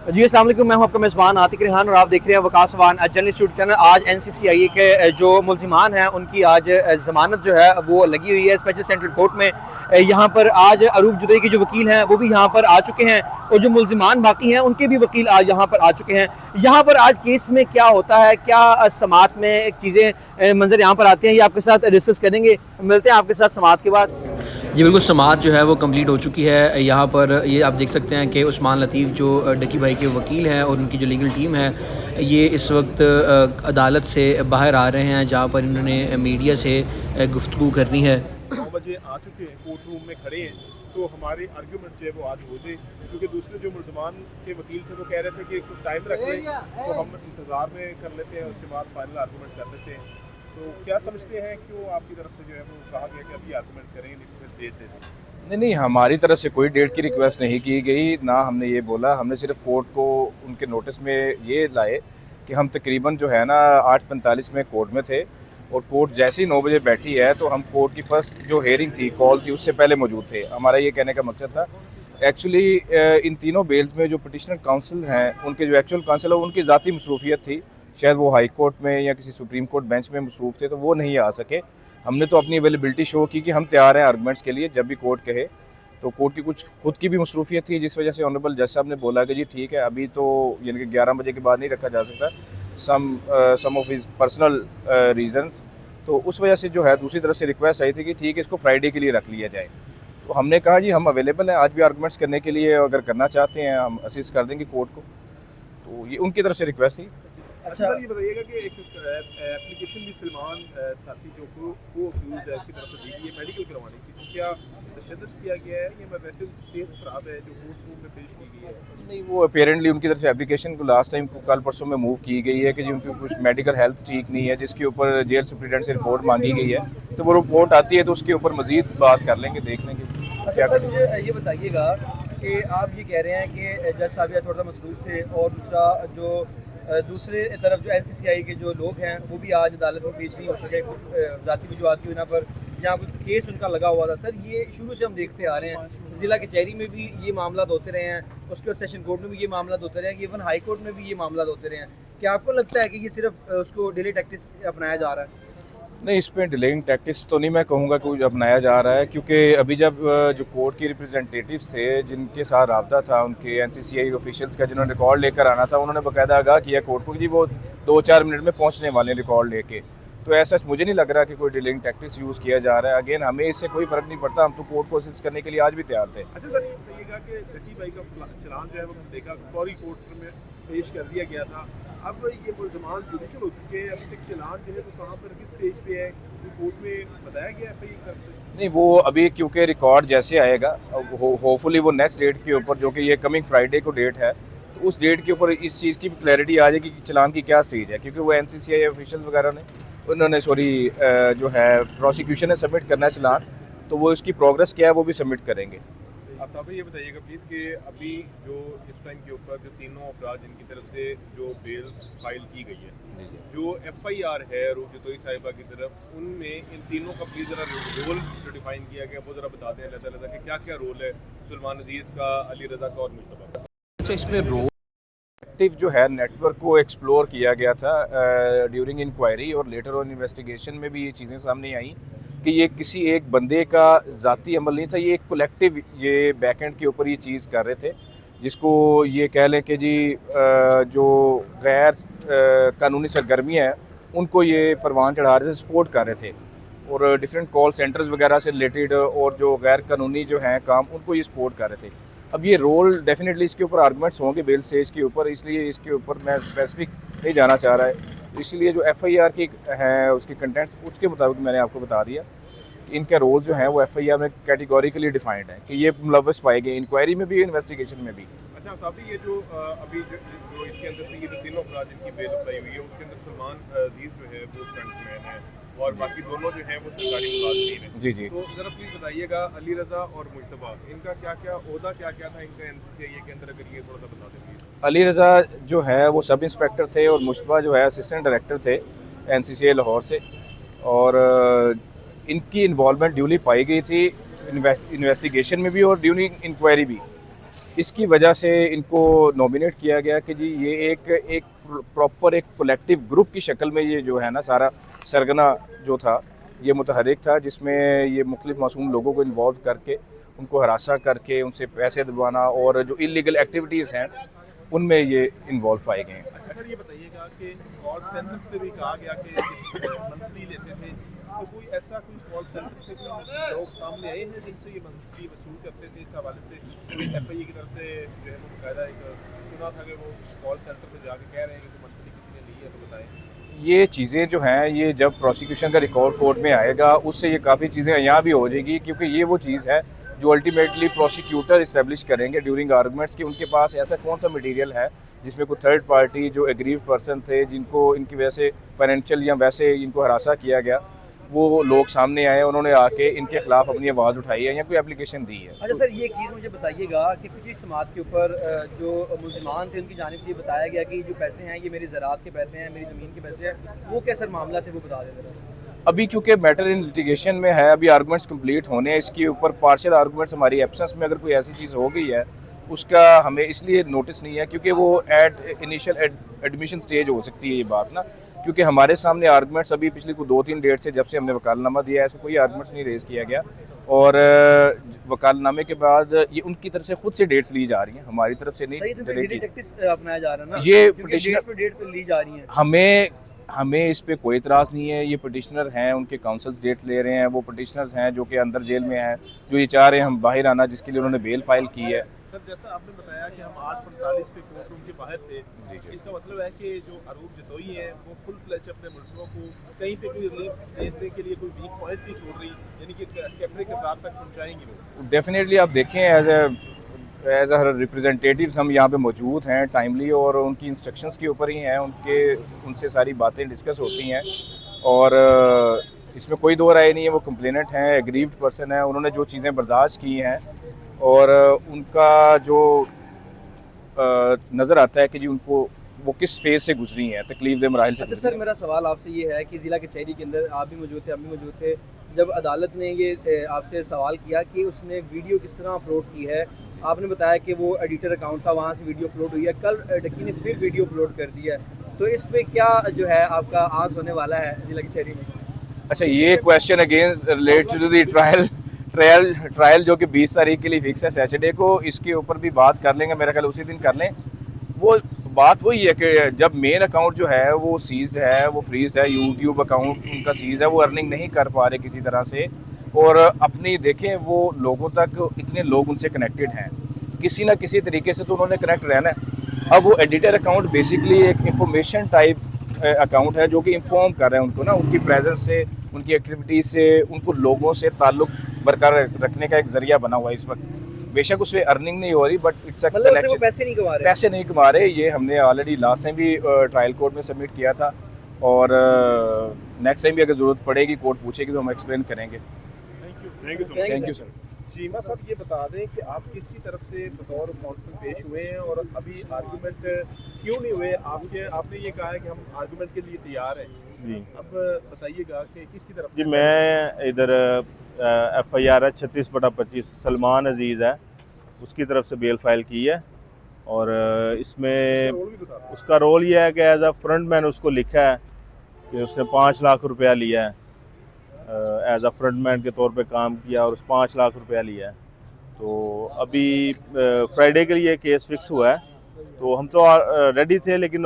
जी अस्सलाम वालेकुम, मैं हूं आपका मेज़बान आतिक रेहान और आप देख रहे हैं वकास वान जर्नल इंस्टीट्यूट चैनल। आज NCCIA के जो मुल्ज़िमान हैं उनकी आज ज़मानत जो है वो लगी हुई है स्पेशल सेंट्रल कोर्ट में। यहाँ पर आज अरूब जुदैई के जो वकील हैं वो भी यहाँ पर आ चुके हैं और जो मुल्ज़िमान बाकी हैं उनके भी वकील आज यहाँ पर आ चुके हैं। यहाँ पर आज केस में क्या होता है, क्या समाअत में एक चीज़ें मंजर यहाँ पर आते हैं, ये आपके साथ डिस्कस करेंगे। मिलते हैं आपके साथ समाअत के बाद। जी बिल्कुल, समाअत जो है वो कंप्लीट हो चुकी है। यहाँ पर ये आप देख सकते हैं कि उस्मान लतीफ़ जो डकी भाई के वकील हैं और उनकी जो लीगल टीम है ये इस वक्त अदालत से बाहर आ रहे हैं जहाँ पर इन्होंने मीडिया से गुफ्तगू करनी है। 9 बजे आ चुके हैं, कोर्ट रूम में खड़े हैं, तो हमारे आर्ग्यूमेंट जो है वो आज हो जाए, क्योंकि दूसरे जो मुल्ज़मान के वकील थे वो कह रहे थे कि कुछ टाइम रख लें तो हम इंतज़ार में कर लेते हैं, उसके बाद फाइनल आर्ग्यूमेंट कर लेते हैं। तो क्या समझते हैं, क्यों आपकी तरफ से जो है वो कहा गया कि अभी आर्गूमेंट करेंगे लेकिन फिर डेट दे दें? नहीं, हमारी तरफ से कोई डेट की रिक्वेस्ट नहीं की गई, ना हमने ये बोला। हमने सिर्फ कोर्ट को उनके नोटिस में ये लाए कि हम तकरीबन जो है ना 8:45 में कोर्ट में थे और कोर्ट जैसे ही 9 बजे बैठी है तो हम कोर्ट की फ़र्स्ट जो हेयरिंग थी, कॉल थी, उससे पहले मौजूद थे। हमारा ये कहने का मकसद था एक्चुअली इन तीनों बेल्स में जो पिटिशनर काउंसिल हैं उनके जो एक्चुअल काउंसिल है उनकी ज़ाती मसरूफियत थी, शायद वो हाई कोर्ट में या किसी सुप्रीम कोर्ट बेंच में मसरूफ़ थे तो वो नहीं आ सके। हमने तो अपनी अवेलेबिलिटी शो की कि हम तैयार हैं आर्गूमेंट्स के लिए जब भी कोर्ट कहे। तो कोर्ट की कुछ खुद की भी मसरूफियत थी जिस वजह से ऑनरेबल जज साहब ने बोला कि जी ठीक है, अभी तो यानी कि 11 बजे के बाद नहीं रखा जा सकता, सम ऑफ हिज पर्सनल रीजंस। तो उस वजह से जो है दूसरी तरफ से रिक्वेस्ट आई थी कि ठीक है इसको फ्राइडे के लिए रख लिया जाए। तो हमने कहा जी हम अवेलेबल हैं आज भी आर्गूमेंट्स करने के लिए, अगर करना चाहते हैं हम असिस्ट कर देंगे कोर्ट को। तो ये उनकी तरफ से रिक्वेस्ट थी। अच्छा सर, ये बताइएगा कि एक एप्लीकेशन भी सलमान साथी जो को अक्यूज है उसकी तरफ से दी गई है मेडिकल करवाने की, तो क्या तशद्दुद किया गया है या वैसे तेज अफराद है जो कोर्ट रूम में पेश की गई है? नहीं, वो अपेरेंटली उनकी तरफ से एप्लीकेशन को लास्ट टाइम कल परसों में मूव की गई है कि जी उनकी कुछ मेडिकल हेल्थ ठीक नहीं है, जिसके ऊपर जेल सुप्रीडेंट से रिपोर्ट मांगी गई है। तो वो रिपोर्ट आती है तो उसके ऊपर मजीद बात कर लेंगे, देख लेंगे क्या सर करें। मुझे ये बताइएगा कि आप ये कह रहे हैं कि जज साहब या थोड़ा सा मसरूफ थे और दूसरे तरफ जो NCCI के जो लोग हैं वो भी आज अदालत में पेश नहीं हो सके, कुछ ज़ाती वजूहत की वजह पर यहाँ कुछ केस उनका लगा हुआ था। सर ये शुरू से हम देखते आ रहे हैं, ज़िला कचहरी में भी ये मामला होते रहे हैं, उसके बाद सेशन कोर्ट में भी ये मामला होते रहे हैं, इवन हाई कोर्ट में भी ये मामला होते रहे हैं। क्या आपको लगता है कि ये सिर्फ उसको डिले टैक्टिस अपनाया जा रहा है? नहीं, इस पर डिलेइंग टैक्टिक्स तो नहीं मैं कहूँगा कि अपनाया जा रहा है, क्योंकि अभी जब जो कोर्ट के रिप्रेजेंटेटिव्स थे जिनके साथ रब्ता था उनके NCCI ऑफिशियल्स का, जिन्होंने रिकॉर्ड लेकर आना था, उन्होंने बाकायदा आगाह किया कोर्ट को कि जी वो 2-4 मिनट में पहुँचने वाले रिकॉर्ड लेके। तो ऐसा मुझे नहीं लग रहा कि कोई डिलेइंग टैक्टिक्स यूज़ किया जा रहा है। अगेन हमें इससे कोई फ़र्क नहीं पड़ता, हम तो कोर्ट को असिस्ट करने के लिए आज भी तैयार थे। अच्छा सर, ये बताइएगा कि जकी भाई का चलान जो है वो देखा फौरी कोर्ट में पेश कर दिया गया था, अब ये मुल्ज़मान जुडिशल हो चुके हैं, अभी तक चलान जो है तो कहाँ पर किस स्टेज पे है, कोर्ट में बताया गया FI करते? नहीं, वो अभी क्योंकि रिकॉर्ड जैसे आएगा होपफुली वो नेक्स्ट डेट के ऊपर, जो कि ये कमिंग फ्राइडे को डेट है, तो उस डेट के ऊपर इस चीज़ की क्लैरिटी आ जाएगी कि चलान की क्या स्टेज है, क्योंकि वो NCCI ऑफिशियल्स वगैरह ने उन्होंने जो है प्रोसिक्यूशन ने सबमिट करना है चलान, तो वो इसकी प्रोग्रेस क्या है वो भी सबमिट करेंगे। आप तब ये बताइएगा प्लीज़ कि अभी जो इस टाइम के ऊपर जो तीनों अफराद जिनकी तरफ से जो बेल फाइल की गई है, जो FIR है रूप जुदैई साहिबा की तरफ, उनमें इन तीनों का प्लीज़ ज़रा रोल जो डिफाइन किया गया वो ज़रा बता दें अलग-अलग कि क्या क्या रोल है सलमान अजीज़ का, अली रज़ा का और मुश्तबा का। अच्छा, इसमें रोल एक्टिव जो है नेटवर्क को एक्सप्लोर किया गया था ड्यूरिंग इंक्वायरी, और लेटर ऑन इन्वेस्टिगेशन में भी ये चीज़ें सामने आई कि ये किसी एक बंदे का ज़ाती अमल नहीं था, ये एक कलेक्टिव ये बैकएंड के ऊपर ये चीज़ कर रहे थे, जिसको ये कह लें कि जी जो गैर कानूनी सरगर्मियाँ हैं उनको ये परवान चढ़ा रहे थे, सपोर्ट कर रहे थे, और डिफरेंट कॉल सेंटर्स वगैरह से रिलेटेड और जो गैर कानूनी जो हैं काम उनको ये सपोर्ट कर रहे थे। अब ये रोल डेफिनेटली इसके ऊपर आर्गूमेंट्स होंगे बेल स्टेज के ऊपर, इसलिए इसके ऊपर मैं स्पेसिफिक नहीं जाना चाह रहा है। इसलिए जो FIR की हैं उसके कंटेंट्स उसके मुताबिक मैंने आपको बता दिया कि इनका रोल जो है वो FIR में कैटेगोरिकली डिफाइंड है कि ये मुलव्वस पाए गए इंक्वायरी में भी, इन्वेस्टिगेशन में भी। अच्छा साहब, ये जो अभी जो इसके अंदर से ये जो तीनों अफराद जिनकी बेल अप्लाई हुई है उसके अंदर सलमान अजीज़ जो है वो फ्रंटमैन है और बाकी दोनों जो हैं वो सरकारी मुलाजिम हैं। जी जी। तो ज़रा प्लीज़ बताइएगा अली रज़ा और मुश्तबा, इनका क्या क्या ओहदा क्या क्या था इनका NCCI के अंदर, अगर ये थोड़ा सा बता देंगे। अली रज़ा जो है वो सब इंस्पेक्टर थे और मुश्तबा जो है असिस्टेंट डायरेक्टर थे NCCI लाहौर से, और इनकी इन्वॉल्वमेंट ड्यूली पाई गई थी इन्वेस्टिगेशन में भी और ड्यूरिंग इंक्वायरी भी। इसकी वजह से इनको नॉमिनेट किया गया कि जी ये एक प्रॉपर एक कलेक्टिव ग्रुप की शक्ल में ये जो है ना सारा सरगना जो था ये मुतहरिक था, जिसमें ये मुख्तलिफ मासूम लोगों को इन्वॉल्व करके उनको हरासा करके उनसे पैसे दिलवाना और जो इलीगल एक्टिविटीज़ हैं उनमें ये इन्वॉल्व पाए गए हैं। अच्छा सर, ये बताइएगा कि कॉल सेंटर से भी कहा गया कि मंथली लेते थे, तो कोई ऐसा कोई कॉल सेंटर से कोई लोग सामने आए हैं जिनसे ये मंथली वसूल करते थे? इस हवाले से कोई FIA की तरफ से जो है वो बाकायदा एक सुना था कि वो कॉल सेंटर पे जाके कह रहे हैं कि मंथली किसी ने ली है, तो बताएं। ये चीज़ें जो हैं ये जब प्रोसिक्यूशन का रिकॉर्ड कोर्ट में आएगा उससे ये काफ़ी चीज़ें यहाँ भी हो जाएगी, क्योंकि ये वो चीज़ है जो अल्टीमेटली प्रोसिक्यूटर इस्टेब्लिश करेंगे ड्यूरिंग आर्गूमेंट्स कि उनके पास ऐसा कौन सा मटेरियल है जिसमें कोई थर्ड पार्टी जो एग्रीव पर्सन थे जिनको इनकी वजह से फाइनेंशियल या वैसे इनको हरासा किया गया वो लोग सामने आए, उन्होंने आके इनके खिलाफ अपनी आवाज़ उठाई है या कोई एप्लीकेशन दी है। अच्छा सर, ये एक चीज़ मुझे बताइएगा कि पिछली समात के ऊपर जो मुलजिमान थे उनकी जानिब से ये बताया गया कि जो पैसे हैं ये मेरी ज़राअत के पैसे हैं, मेरी ज़मीन के पैसे हैं, वो क्या सर मामला थे, वो बता दें ज़रा। अभी क्योंकि मैटर इन लिटिगेशन में है, अभी आर्गूमेंट्स कंप्लीट होने हैं, इसके ऊपर पार्शियल आर्गूमेंट्स हमारी एब्सेंस में अगर कोई ऐसी चीज़ हो गई है उसका हमें इसलिए नोटिस नहीं है क्योंकि वो एट इनिशियल एडमिशन स्टेज हो सकती है ये बात ना, क्योंकि हमारे सामने आर्गूमेंट्स अभी पिछली को 2-3 डेट से जब से हमने वकालतनामा दिया है ऐसा कोई आर्गूमेंट्स नहीं रेज़ किया गया, और वकालतनामे के बाद ये उनकी तरफ से खुद से डेट्स ली जा रही हैं, हमारी तरफ से नहीं अपनाया जा रहा है ना, ये डेट ली जा रही है। हमें इस पे कोई इतराज़ नहीं है, ये पटिशनर हैं उनके काउंसल्स डेट ले रहे हैं, वो पटिशनर्स हैं जो कि अंदर जेल में हैं जो ये चाह रहे हैं हम बाहर आना, जिसके लिए उन्होंने बेल फाइल की है। सर जैसा आपने बताया कि हम 8:45 पे कोर्ट रूम के बाहर थे, इसका मतलब है कि जो आरोप जतोई हैं वो फुल फ्लैश अपने मुलज़िमों को कहीं पे कोई रिलीफ देने के लिए कोई वीक पॉइंट नहीं छोड़ रही, यानी कि कैमरे के किरदार तक पहुँचाएंगे वो। डेफिनेटली आप देखें एज अ रिप्रेजेंटेटिव्स हम यहाँ पे मौजूद हैं टाइमली, और उनकी इंस्ट्रक्शंस के ऊपर ही हैं, उनसे सारी बातें डिस्कस होती हैं, और इसमें कोई दो राय नहीं है, वो कंप्लेनेंट हैं, एग्रीव्ड पर्सन है, उन्होंने जो चीज़ें बर्दाश्त की हैं और उनका जो नज़र आता है कि जी उनको वो किस फेज़ से गुजरी हैं, तकलीफ दे मराहिल से। अच्छा सर, मेरा सवाल आपसे ये है कि ज़िला कचहरी के अंदर आप भी मौजूद थे, हम भी मौजूद थे, जब अदालत ने ये आपसे सवाल किया कि उसने वीडियो किस तरह अपलोड की है, आपने बताया कि वो एडिटर अकाउंट था, वहाँ से वीडियो अपलोड हुई है, कल डकी ने फिर वीडियो अपलोड कर दिया है, तो इस पे क्या जो है आपका आंस होने वाला है ज़िला कचहरी में? अच्छा, ये question again relate to the trial जो कि 20 तारीख के लिए फिक्स है सैटरडे को, इसके ऊपर भी बात कर लेंगे, मेरा ख्याल उसी दिन कर लें। वो बात वही है कि जब मेन अकाउंट जो है वो सीज्ड है, वो फ्रीज है, यूट्यूब अकाउंट उनका सीज है, वो अर्निंग नहीं कर पा रहे किसी तरह से, और अपनी देखें वो लोगों तक इतने लोग उनसे कनेक्टेड हैं, किसी ना किसी तरीके से तो उन्होंने कनेक्ट रहना है। अब वो एडिटर अकाउंट बेसिकली एक इंफॉर्मेशन टाइप अकाउंट है जो कि इंफॉर्म कर रहे हैं उनको ना, उनकी प्रेजेंस से, उनकी एक्टिविटीज़ से, उनको लोगों से ताल्लुक़ बरकरार रखने का एक ज़रिया बना हुआ है इस वक्त। बेशक उसमें अर्निंग नहीं हो रही, बट इट्स अ कनेक्शन। पैसे नहीं कमा रहे, ये हमने ऑलरेडी लास्ट टाइम भी ट्रायल कोर्ट में सबमिट किया था, और नेक्स्ट टाइम भी अगर ज़रूरत पड़ेगी कोर्ट पूछेगी तो हम एक्सप्लेन करेंगे। Thank you sir. चीमा साहब, ये बता दें कि आप किसकी तरफ से बतौर काउंसिल पेश हुए हैं और अभी आर्गूमेंट क्यों नहीं हुए? आपने ये कहा है कि हम आर्गूमेंट के लिए तैयार हैं जी, अब बताइएगा कि किसकी तरफ? जी, मैं इधर FIR है 36/25 सलमान अजीज़ है, उसकी तरफ से बेल फाइल की है, और इसमें उसका रोल ये है कि एज अ फ्रंट मैन उसको लिखा है कि उसने 5 लाख रुपया लिया है, एज अ फ्रंट मैन के तौर पे काम किया और उस 5 लाख रुपया लिया है। तो अभी फ्राइडे के लिए केस फिक्स हुआ है, तो हम तो रेडी थे, लेकिन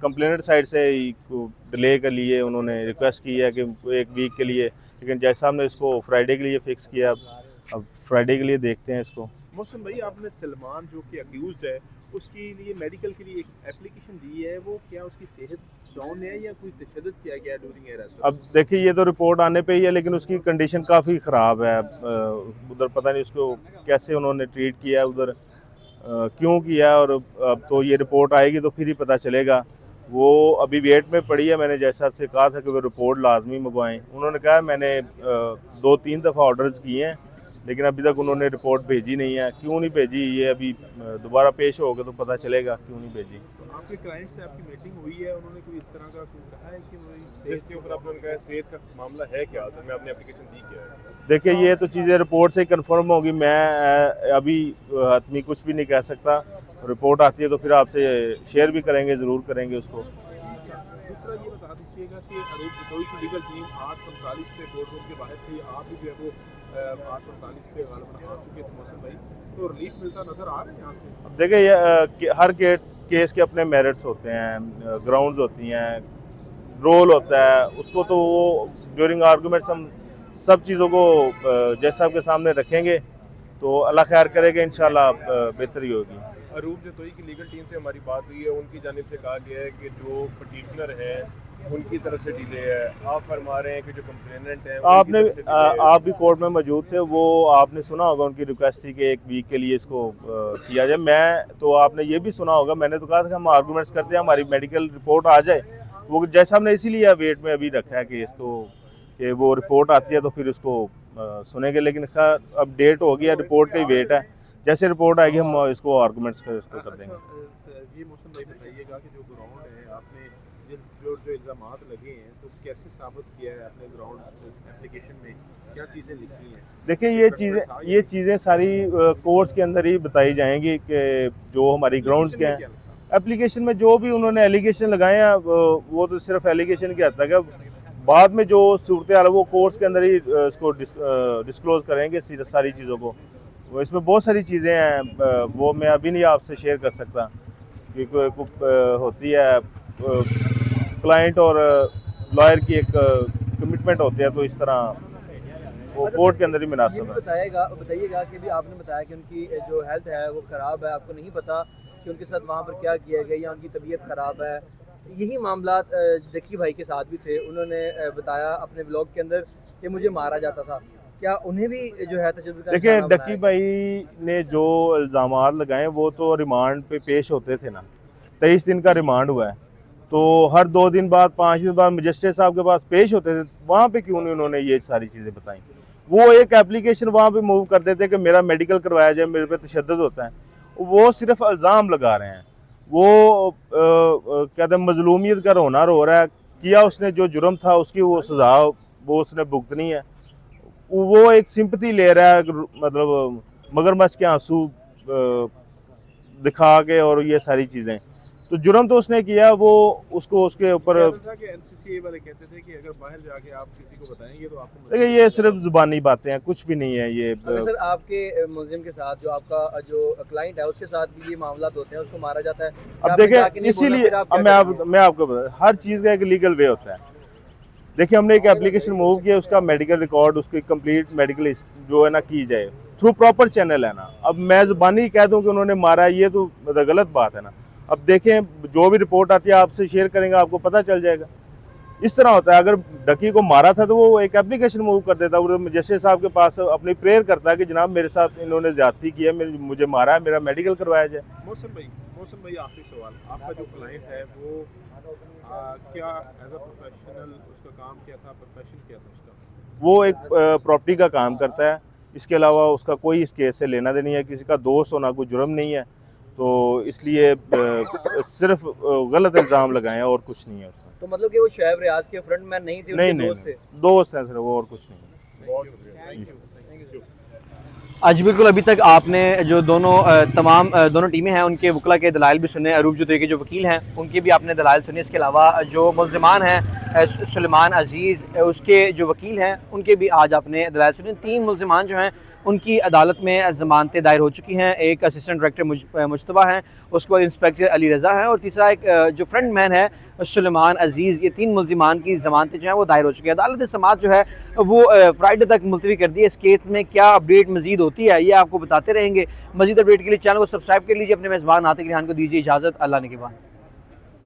कंप्लेनेंट साइड से डिले के लिए उन्होंने रिक्वेस्ट की है कि एक वीक के लिए, लेकिन जैसा हमने इसको फ्राइडे के लिए फ़िक्स किया, अब फ्राइडे के लिए देखते हैं इसको। मोहसिन भाई, आपने सलमान जो कि अक्यूज है उसके लिए मेडिकल के लिए एक एप्लीकेशन दी है, वो क्या उसकी सेहत डाउन है या कोई तशद्दुद किया गया ड्यूरिंग हिरासत? अब देखिए, ये तो रिपोर्ट आने पे ही है, लेकिन उसकी कंडीशन काफ़ी ख़राब है, उधर पता नहीं उसको कैसे उन्होंने ट्रीट किया, उधर क्यों किया, और अब तो ये रिपोर्ट आएगी तो फिर ही पता चलेगा। वो अभी वेट में पड़ी है, मैंने जैसा आपसे कहा था कि वो रिपोर्ट लाजमी मंगवाएं, उन्होंने कहा मैंने 2-3 दफ़ा ऑर्डर्स किए हैं, लेकिन अभी तक उन्होंने रिपोर्ट भेजी नहीं है। क्यों नहीं भेजी ये अभी दोबारा पेश होगा तो पता चलेगा क्यों नहीं भेजी। आपके क्लाइंट से आपकी मीटिंग हुई है, उन्होंने कोई इस तरह का कुछ कहा है कि वही सेहत के ऊपर आपने उनका सेहत का मामला है क्या, असल में आपने एप्लीकेशन दी क्या है? देखिए ये तो चीज़ें रिपोर्ट से ही कन्फर्म होगी, मैं अभी हतमी कुछ भी नहीं कह सकता। रिपोर्ट आती है तो फिर आपसे शेयर भी करेंगे, ज़रूर करेंगे उसको। दूसरा ये बता दीजिएगा कि अरूप जतोई की लीगल टीम 8:45 पे कोर्ट रूम के बाहर थी, आप भी जो है वो 8:45 पे गालिबन आ चुके थे मौसम भाई, तो रिलीफ मिलता नज़र आ रहा है यहाँ से? अब देखिए ये हर केस के अपने मेरिट्स होते हैं, ग्राउंड्स होती हैं, रोल होता है उसको, तो वो ड्यूरिंग आर्गूमेंट्स हम सब चीज़ों को जैसा आपके सामने रखेंगे तो अल्लाह खैर करेगा, इंशाल्लाह बेहतरी होगी। अरूप जतोई की लीगल टीम से हमारी बात हुई है, उनकी जानिब से कहा गया है कि जो पटिशनर है उनकी तरफ से डिले है। आप फरमा रहे हैं कि जो कंप्लेनेंट है आप भी कोर्ट में मौजूद थे, वो आपने सुना होगा उनकी रिक्वेस्ट थी कि 1 वीक के लिए इसको किया जाए। मैं तो आपने ये भी सुना होगा, मैंने तो कहा था कि हम आर्गूमेंट्स करते हैं, हमारी मेडिकल रिपोर्ट आ जाए, वो जैसा हमने इसीलिए वेट में अभी रखा है कि इसको कि वो रिपोर्ट आती है तो फिर उसको सुनेंगे। लेकिन खैर अब डेट हो गया, रिपोर्ट का ही वेट है, जैसे रिपोर्ट आएगी हम इसको आर्गूमेंट्स कर देंगे। ये मौसम भाई बताइएगा कि जो ग्राउंड है आपने जो इल्ज़ामात लगे हैं तो कैसे साबित किया है अपने ग्राउंड एप्लीकेशन में, क्या चीज़ें लिखी हैं? देखिए ये चीज़ें सारी कोर्ट्स के अंदर ही बताई जाएंगी कि जो हमारी ग्राउंड्स के हैं। एप्लीकेशन में जो भी उन्होंने एलिगेशन लगाए हैं वो तो सिर्फ एलिगेशन के हद तक है, बाद में जो सूरत हाल है वो कोर्ट्स के अंदर ही इसको डिस्क्लोज करेंगे सारी चीज़ों को। वो इसमें बहुत सारी चीज़ें हैं, वो मैं अभी नहीं आपसे शेयर कर सकता क्योंकि होती है क्लाइंट और लॉयर की एक कमिटमेंट होती है, तो इस तरह वो कोर्ट के अंदर ही मुनासिब है। बताइएगा कि भी आपने बताया कि उनकी जो हेल्थ है वो ख़राब है, आपको नहीं पता कि उनके साथ वहाँ पर क्या किया गया या उनकी तबीयत ख़राब है। यही मामला डक्की भाई के साथ भी थे, उन्होंने बताया अपने ब्लॉग के अंदर कि मुझे मारा जाता था, क्या उन्हें भी जो है तशद्दुद का देखिए निशाना डक्की भाई ने जो इल्ज़ामात लगाए वो तो रिमांड पे पेश होते थे ना, 23 दिन का रिमांड हुआ है, तो हर 2 दिन बाद 5 दिन बाद मजिस्ट्रेट साहब के पास पेश होते थे, वहाँ पे क्यों नहीं उन्होंने ये सारी चीज़ें बताई? वो एक एप्लीकेशन वहाँ पे मूव कर देते कि मेरा मेडिकल करवाया जाए, मेरे पे तशद्दुद होता है। वो सिर्फ इल्ज़ाम लगा रहे हैं, वो कहते हैं मजलूमियत का रोना रो रहा है, किया उसने जो जुर्म था उसकी वो सज़ा वो उसने भुगतनी है, वो एक सिंपथी ले रहा है, मतलब मगरमच्छ के आंसू दिखा के और ये सारी चीज़ें। तो जुर्म तो उसने किया, वो उसको उसके ऊपर एनसीसीए वाले कहते थे कि अगर बाहर जाके आप किसी को बताएंगे तो आपको देखिए ये सिर्फ ज़ुबानी बातें हैं, कुछ भी नहीं है ये। सर आपके मुलजिम के साथ जो आपका जो क्लाइंट है उसके साथ भी ये मामला होते हैं, उसको मारा जाता है। अब देखिए इसीलिए मैं आपको बता, हर चीज़ का एक लीगल वे होता है। देखिए हमने एक एप्लीकेशन मूव किया, उसका मेडिकल रिकॉर्ड, उसकी कंप्लीट मेडिकल जो है ना की जाए थ्रू प्रॉपर चैनल है ना। अब मैं ज़बानी कह दूं कि उन्होंने मारा, ये तो गलत बात है ना। अब देखें जो भी रिपोर्ट आती है आपसे शेयर करेंगे, आपको पता चल जाएगा। इस तरह होता है, अगर डकी को मारा था तो वो एक एप्लीकेशन मूव कर देता, वो मजिस्ट्रेट साहब के पास अपनी प्रेयर करता है कि जनाब मेरे साथ इन्होंने ज्यादती की है, मुझे मारा है, मेरा मेडिकल करवाया जाए। मौसम भाई आखिरी सवाल, आपका जो क्लाइंट है वो क्या एज अ प्रोफेशनल उसका काम क्या था, प्रोफेशन क्या था उसका? वो एक प्रॉपर्टी का काम करता है, इसके अलावा उसका कोई इस केस से लेना देनी है, किसी का दोस्त होना कोई जुर्म नहीं है, तो इसलिए सिर्फ गलत इल्ज़ाम लगाए हैं और कुछ नहीं है उसमें। तो मतलब कि वो शुएब रियाज के फ्रंटमैन नहीं थे, नहीं, दोस्त थे? दोस्त हैं सिर्फ, वो और कुछ नहीं। बहुत शुक्रिया। आज बिल्कुल अभी तक आपने जो दोनों टीमें हैं उनके वकला के दलाइल भी सुने, अरूप जतोई के जो वकील हैं उनके भी आपने दलाइल सुने। इसके अलावा जो मुल्ज़िमान हैं सुलेमान अजीज़ उसके जो वकील हैं उनके भी आज आपने दलाइल सुने। 3 मुल्ज़िमान जो हैं उनकी अदालत में ज़मानतें दायर हो चुकी हैं। एक असिस्टेंट डायरेक्टर मुजतबा हैं, उसके बाद इंस्पेक्टर अली रज़ा हैं और तीसरा एक जो फ्रंट मैन है सुलेमान अजीज़। ये 3 मुल्ज़िमान की ज़मानतें जो हैं वो दायर हो चुकी हैं। अदालत समाअत जो है वो फ्राइडे तक मुलतवी कर दी है। इस केस में क्या अपडेट मज़ीद होती है ये आपको बताते रहेंगे। मज़ीद अपडेट के लिए चैनल को सब्सक्राइब कर लीजिए। अपने मेज़बान आतिक रेहान को दीजिए इजाज़त। अल्लाह निगहबान।